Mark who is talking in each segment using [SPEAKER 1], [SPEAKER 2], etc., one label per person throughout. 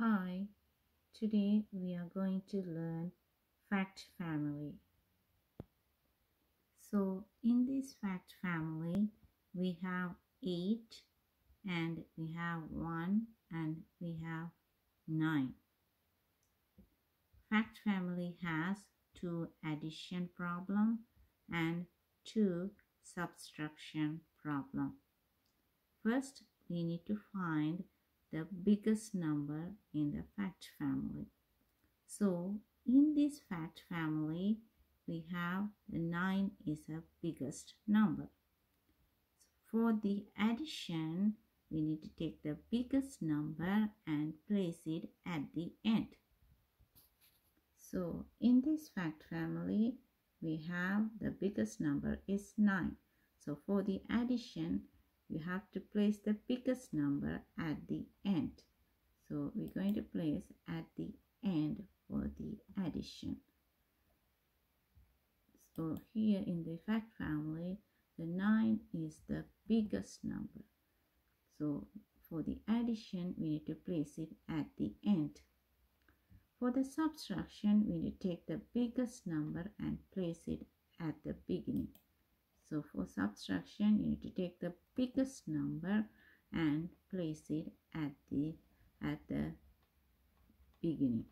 [SPEAKER 1] Hi, today we are going to learn fact family. So in this fact family, we have 8 and we have 1 and we have 9. Fact family has 2 addition problem and 2 subtraction problem. First, we need to find the biggest number in the fact family. So in this fact family, we have the 9 is the biggest number. For the addition, we need to take the biggest number and place it at the end. So in this fact family, we have the biggest number is 9. So for the addition, you have to place the biggest number at the end. So we're going to place at the end for the addition. So here in the fact family, the 9 is the biggest number. So for the addition, we need to place it at the end. For the subtraction, we need to take the biggest number and place it at the beginning. So for subtraction, you need to take the biggest number and place it at the beginning.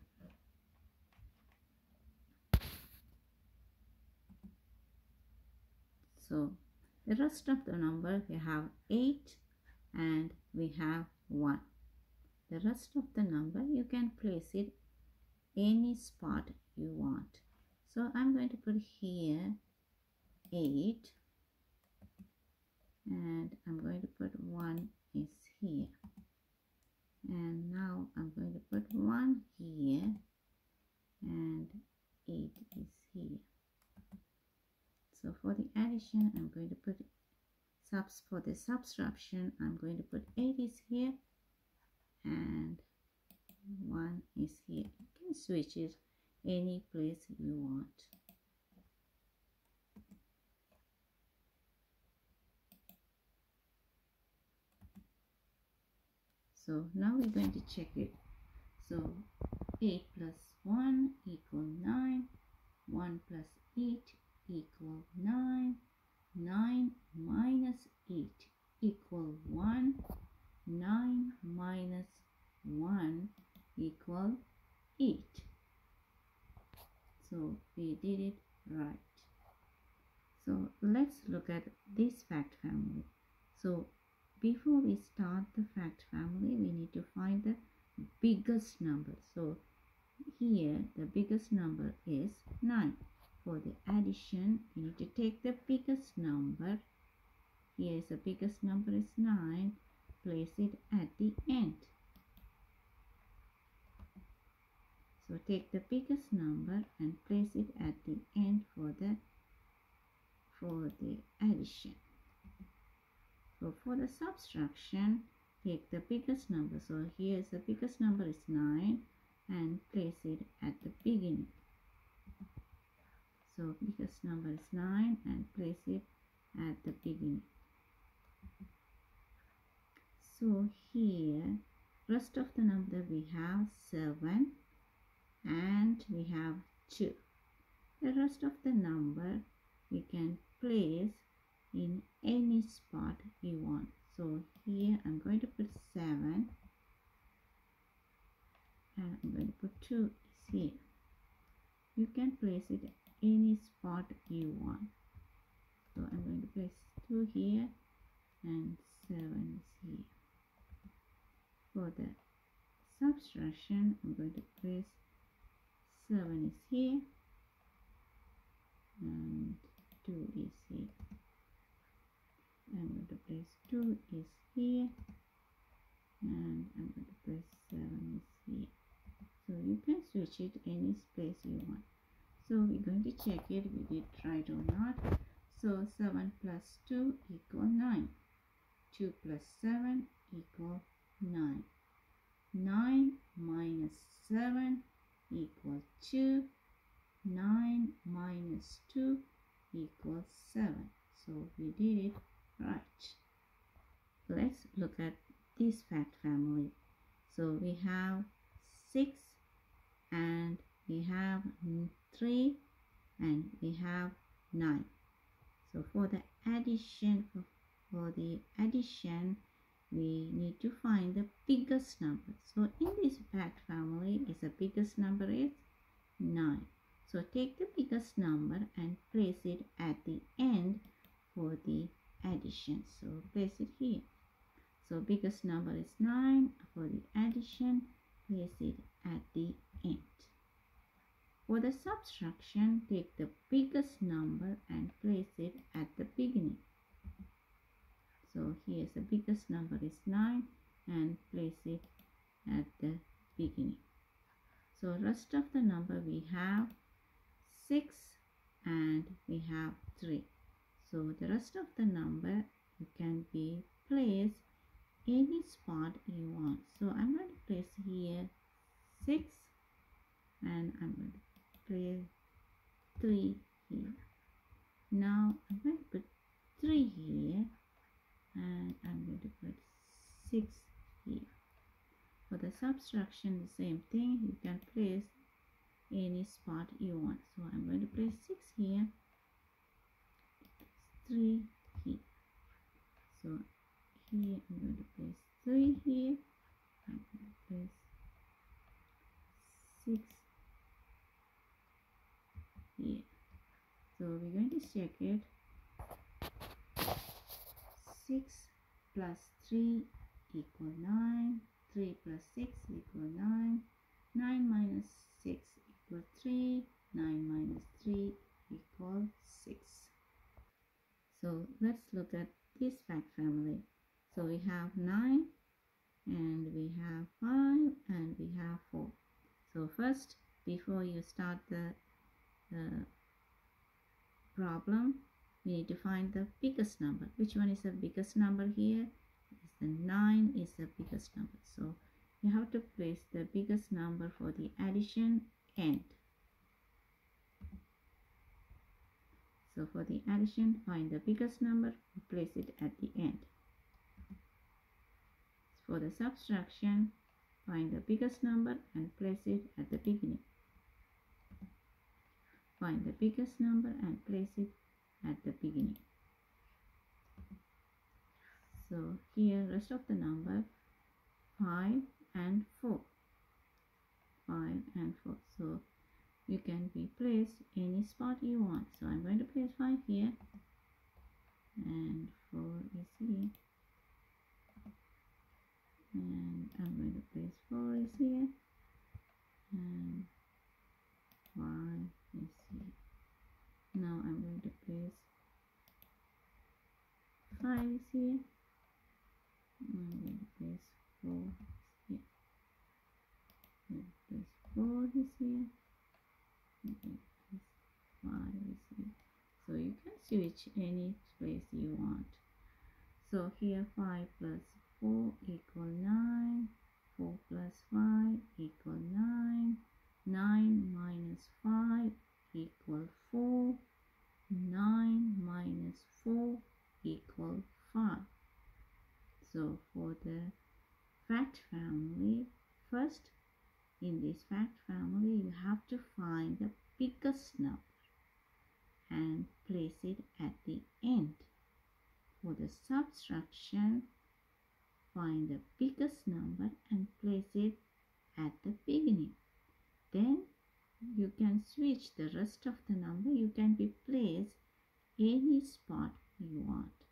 [SPEAKER 1] So the rest of the number, we have 8 and we have 1. The rest of the number, you can place it any spot you want. So I'm going to put here 8 and I'm going to put 1 is here. And now I'm going to put 1 here and 8 is here. So for the addition, I'm going to put for the subtraction, I'm going to put 8 is here and 1 is here. You can switch it any place you want. So now we're going to check it. So 8 plus 1 equal 9. 1 plus 8 equal 9. 9 minus 8 equal 1. 9 minus 1 equal 8. So we did it right. So let's look at this fact family. So before we start the fact family, we need to find the biggest number. So here the biggest number is 9. For the addition, you need to take the biggest number. Here is the biggest number is 9. Place it at the end. So take the biggest number and place it at the end for the addition. So for the subtraction, take the biggest number. So here is the biggest number is 9 and place it at the beginning. So biggest number is 9 and place it at the beginning. So here rest of the number we have 7 and we have 2. The rest of the number we can place in any spot you want. So here I'm going to put 7 and I'm going to put 2 is here. You can place it any spot you want. So I'm going to place 2 here and 7 is here. For the subtraction, I'm going to place 7 is here and 2 is here. I'm going to place 2 is here and I'm going to place 7 is here. So you can switch it any place you want. So we're going to check it, we did right or not. So 7 plus 2 equal 9. 2 plus 7 equal 9. 9 minus 7 equals 2. 9 minus 2 equals 7. So we did it right. Let's look at this fact family. So we have 6 and we have 3 and we have 9. So for the addition, we need to find the biggest number. So in this fact family, the biggest number is 9. So take the biggest number and place it at the end for the addition. So place it here. So biggest number is 9. For the addition, place it at the end. For the subtraction, take the biggest number and place it at the beginning. So here's the biggest number is 9 and place it at the beginning. So rest of the number we have 6 and we have 3. So the rest of the number you can be placed any spot you want. So I'm going to place here 6 and I'm going to place 3 here. Now I'm going to put 3 here and I'm going to put 6 here. For the subtraction, the same thing, you can place any spot you want. So I'm going to place 6 here, 3 here. So here I'm going to place 3 here, I'm going to place 6 here. So we're going to check it. 6 plus 3 equal 9. 3 plus 6 equal 9. 9 minus 6 equal 3. 9 minus 3 equal 6. So let's look at this fact family. So we have 9 and we have 5 and we have 4. So first, before you start the problem, we need to find the biggest number. Which one is the biggest number here? Is the 9 is the biggest number. So you have to place the biggest number for the addition end. So for the addition, find the biggest number, place it at the end. For the subtraction, find the biggest number and place it at the beginning. Find the biggest number and place it at the beginning. So here rest of the number 5 and 4. 5 and 4. So you can be placed any spot you want. So I'm going to place 5 here and 4 is here. And I'm going to place 4 is here and 5 is here. Now I'm going to place 5 is here. I'm going to place 4 is here. I'm going to place 4 is here. I'm going to place 5 is here. So you can switch any place you want. So here 5 plus 4 equal 9. 4 plus 5 equal 9. 9 minus 5 equal 4. 9 minus 4 equal 5. So for the fact family, first in this fact family you have to find the biggest number and place it at the end. For the subtraction, find the biggest number and place it at the beginning. Then you can switch the rest of the number. You can be placed any spot you want.